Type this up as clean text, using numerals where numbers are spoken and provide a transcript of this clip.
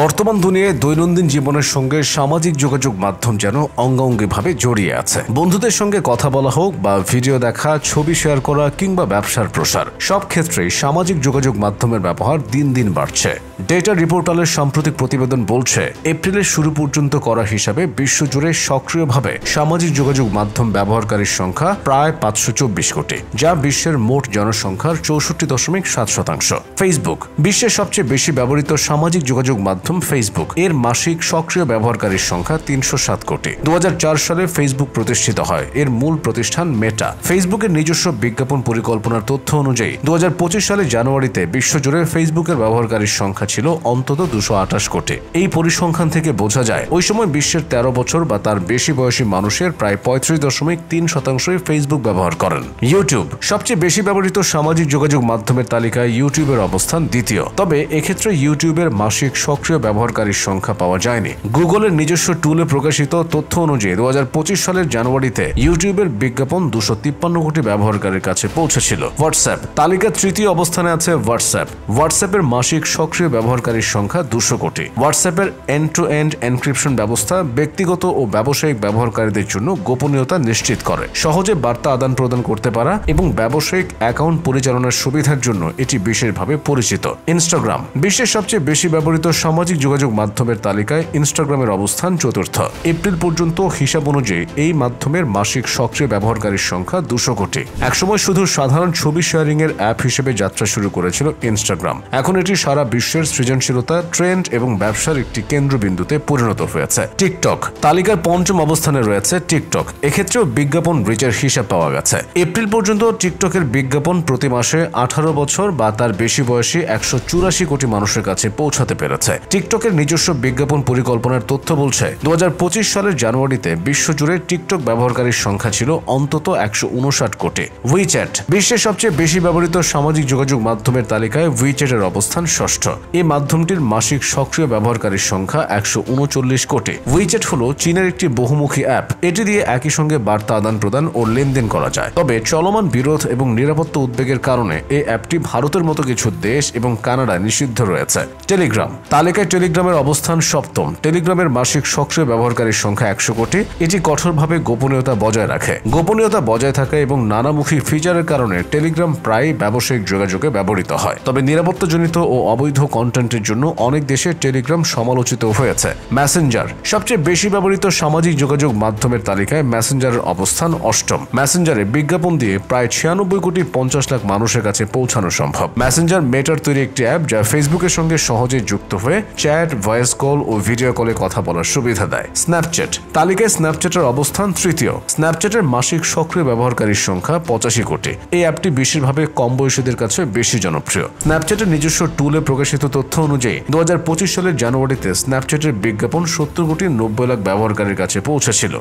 বর্তমান দুনিয়ায় দৈনন্দিন জীবনের সঙ্গে সামাজিক যোগাযোগ মাধ্যম যেন অঙ্গাঙ্গিভাবে জড়িয়ে আছে। বন্ধুদের সঙ্গে কথা বলা হোক বা ভিডিও দেখা, ছবি শেয়ার করা কিংবা ব্যবসার প্রসার, সব ক্ষেত্রেই সামাজিক যোগাযোগ মাধ্যমের ব্যবহার দিন দিন বাড়ছে। ডেটা রিপোর্টালের সাম্প্রতিক প্রতিবেদন বলছে, এপ্রিলের শুরু পর্যন্ত করা হিসাবে বিশ্বজুড়ে সক্রিয়ভাবে সামাজিক যোগাযোগ মাধ্যম ব্যবহারকারীর সংখ্যা প্রায় 524 কোটি, যা বিশ্বের মোট জনসংখ্যার 64.7%। ফেসবুক বিশ্বের সবচেয়ে বেশি ব্যবহৃত সামাজিক যোগাযোগ মাধ্যম ফেসবুক, এর মাসিক সক্রিয় ব্যবহারকারীর সংখ্যা 307 কোটি। 2004 সালে ফেসবুক প্রতিষ্ঠিত হয়। এর মূল প্রতিষ্ঠান মেটা। ফেসবুকের নিজস্ব বিজ্ঞাপন পরিকল্পনার তথ্য অনুযায়ী 2025 সালে জানুয়ারিতে বিশ্বজুড়ে ফেসবুকের ব্যবহারকারীর সংখ্যা ছিল অন্তত 228 কোটি। এই পরিসংখ্যান থেকে বোঝা যায় ওই সময় বিশ্বের 13 বছর বা তার বেশি বয়সী মানুষের প্রায় 35.3% ফেসবুক ব্যবহার করেন। ইউটিউব সবচেয়ে বেশি ব্যবহৃত সামাজিক যোগাযোগ মাধ্যমের তালিকায় ইউটিউবের অবস্থান দ্বিতীয়। তবে এক্ষেত্রে ইউটিউবের মাসিক সক্রিয় ব্যবহারকারীর সংখ্যা পাওয়া যায়নি। গুগলের নিজস্ব টুলে প্রকাশিত তথ্য অনুযায়ী 2025 সালের জানুয়ারিতে ইউটিউবের বিজ্ঞাপন 253 কোটি ব্যবহারকারীর কাছে পৌঁছেছিল। হোয়াটসঅ্যাপ তালিকার তৃতীয় অবস্থানে আছে হোয়াটসঅ্যাপ। হোয়াটসঅ্যাপের মাসিক সক্রিয় ব্যবহারকারীর সংখ্যা 200 কোটি। হোয়াটসঅ্যাপের এন্ড টু এন্ড এনক্রিপশন ব্যবস্থা ব্যক্তিগত ও ব্যবসায়িক ব্যবহারকারীদের জন্য গোপনীয়তা নিশ্চিত করে। সহজে বার্তা আদান প্রদান করতে পারা এবং ব্যবসায়িক অ্যাকাউন্ট পরিচালনার সুবিধার জন্য এটি বিশেষভাবে পরিচিত। ইনস্টাগ্রাম বিশ্বের সবচেয়ে বেশি ব্যবহৃত সামাজিক যোগাযোগ মাধ্যমের তালিকায় ইনস্টাগ্রামের অবস্থান চতুর্থ। এপ্রিল পর্যন্ত হিসাব অনুযায়ী এই মাধ্যমের মাসিক সক্রিয় ব্যবহারকারীর সংখ্যা 200 কোটি। একসময় শুধু সাধারণ ছবি শেয়ারিং এর অ্যাপ হিসেবে যাত্রা শুরু করেছিল ইনস্টাগ্রাম। এখন এটি সারা বিশ্বের সৃজনশীলতা, ট্রেন্ড এবং ব্যবসার একটি কেন্দ্রবিন্দুতে পরিণত হয়েছে। টিকটক তালিকার পঞ্চম অবস্থানে রয়েছে টিকটক। এক্ষেত্রেও বিজ্ঞাপন রিচের হিসাব পাওয়া গেছে। এপ্রিল পর্যন্ত টিকটকের বিজ্ঞাপন প্রতি মাসে 18 বছর বা তার বেশি বয়সী 184 কোটি মানুষের কাছে পৌঁছাতে পেরেছে। টিকটকের নিজস্ব বিজ্ঞাপন পরিকল্পনার তথ্য বলছে 2025 সালের জানুয়ারিতে বিশ্বজুড়ে টিকটক ব্যবহারকারীর সংখ্যা ছিল অন্তত 159 কোটি। উইচ্যাট বিশ্বের সবচেয়ে বেশি ব্যবহৃত সামাজিক যোগাযোগ মাধ্যমের তালিকায় উইচ্যাটের অবস্থান ষষ্ঠ। এই মাধ্যমটির মাসিক সক্রিয় ব্যবহারকারীর সংখ্যা 139 কোটি। উইচ্যাট হলো চীনের একটি বহুমুখী অ্যাপ। এটি দিয়ে একই সঙ্গে বার্তা আদান প্রদান ও লেনদেন করা যায়। তবে চলমান বিরোধ এবং নিরাপত্তা উদ্বেগের কারণে এই অ্যাপটি ভারতের মতো কিছু দেশ এবং কানাডায় নিষিদ্ধ রয়েছে। টেলিগ্রাম তালিকায় টেলিগ্রামের অবস্থান সপ্তম। টেলিগ্রামের মাসিক সক্রিয় ব্যবহারকারীর সংখ্যা 100 কোটি। এটি কঠোরভাবে গোপনীয়তা বজায় রাখে। গোপনীয়তা বজায় থাকা এবং নানামুখী ফিচারের কারণে টেলিগ্রাম প্রায় ব্যবসায়িক যোগাযোগে ব্যবহৃত হয়। তবে নিরাপত্তাজনিত ও অবৈধ কন্টেন্টের জন্য অনেক দেশে টেলিগ্রাম সমালোচিত হয়েছে। মেসেঞ্জার সবচেয়ে বেশি ব্যবহৃত সামাজিক যোগাযোগ মাধ্যমের তালিকায় মেসেঞ্জারের অবস্থান অষ্টম। মেসেঞ্জারে বিজ্ঞাপন দিয়ে প্রায় 96 কোটি 50 লাখ মানুষের কাছে পৌঁছানো সম্ভব। মেসেঞ্জার মেটার তৈরি একটি অ্যাপ যা ফেসবুকের সঙ্গে সহজে যুক্ত হয়ে চ্যাট, ভয়েস কল ও ভিডিও কলে কথা বলার সুবিধা দেয়। স্ন্যাপচ্যাট তালিকায় স্ন্যাপচ্যাটের অবস্থান তৃতীয়। স্ন্যাপচ্যাটের মাসিক সক্রিয় ব্যবহারকারীর সংখ্যা 85 কোটি। এই অ্যাপটি বিশেষভাবে কম বয়সীদের কাছে বেশি জনপ্রিয়। স্ন্যাপচ্যাটের নিজস্ব টুলে প্রকাশিত তথ্য অনুযায়ী 2025 সালের জানুয়ারিতে স্ন্যাপচ্যাটের বিজ্ঞাপন 70 কোটি 90 লাখ ব্যবহারকারীর কাছে পৌঁছেছিল।